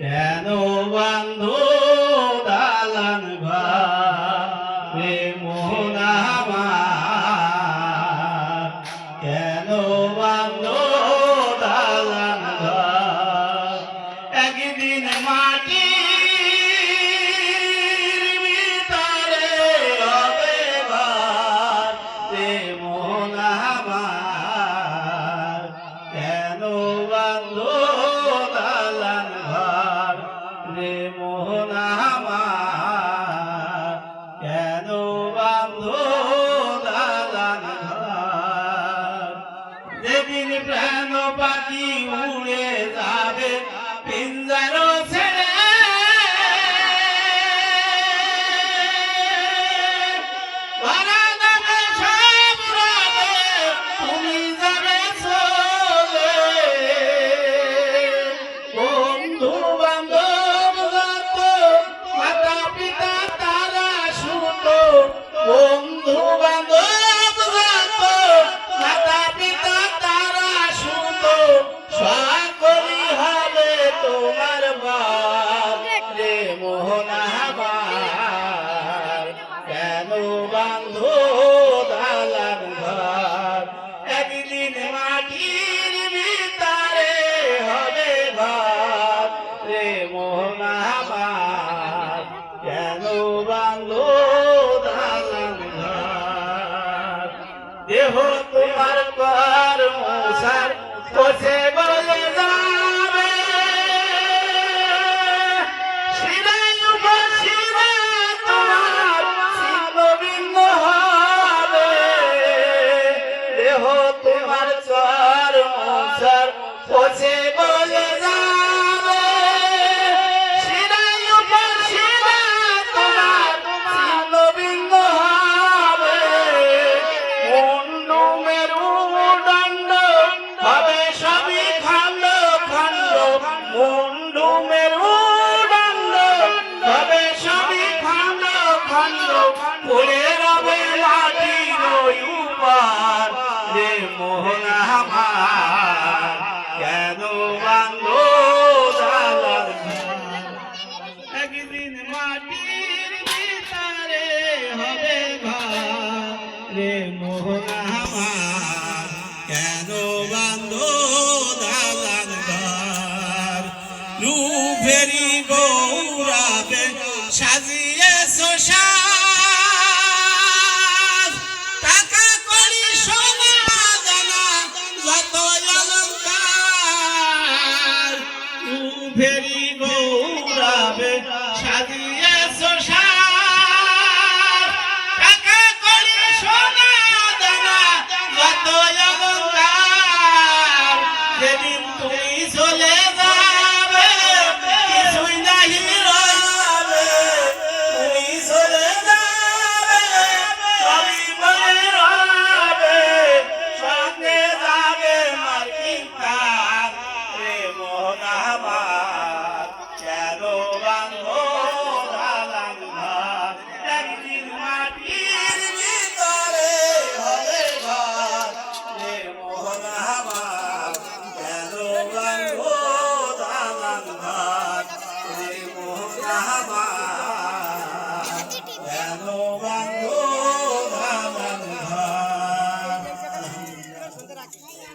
কেন বান্ধো দালান ঘরে মোহন আমার, কেন বান্ধো দালান ঘর। একদিন মাটির ভিতরে হবে ঘর রে মোহন আমার, কেন বান্ধো দালান ঘর রে মোহন আমার, কেন বান্ধো দালান ঘর। যেদিন প্রাণ পাখি উড়ে যাবে পিঞ্জার ছেড়ে, মারা যাবে সব রবে, তুমি যাবে চলে। বন্ধু বান্ধব যত, মাতা পিতা তারা সুত, বন্ধু বান্ধব যত, মাতা পিতা তারা সুত, সকলই হবে তোমার বাপ রে মোহন আমার, কেন বান্ধো দালান ঘর। একদিন মাটির ভিতরে হবে ঘর রে মোহন আমার, কেন বান্ধো দালান ঘর। দেহ তোমার কর্মসার পচে বলে যাবে, শিরায় উপশিরা তোমার ছিন্নভিন্ন হবে। দেহ তোমার কর্মসার পচে বলে যাবে, শিরায় উপশিরা তোমার ছিন্নভিন্ন হবে। মুন্ডু মেরুদণ্ড হবে সবই খণ্ড খণ্ড, মুন্ডু মেরুদণ্ড হবে সবই খণ্ড খণ্ড, পড়ে রবে মাটির উপর রে মোহন আমার, কেন বান্ধো দালান ঘর। একদিন মাটির ভিতরে হবে ঘর রে মোহন আমার, কেন বান্ধো দালান ঘর। রূপেরি গৌরবে সাজিয়েছো সাজ, টাকা কড়ি সোনা দানা যত অলংকার। রূপেরি গৌরবে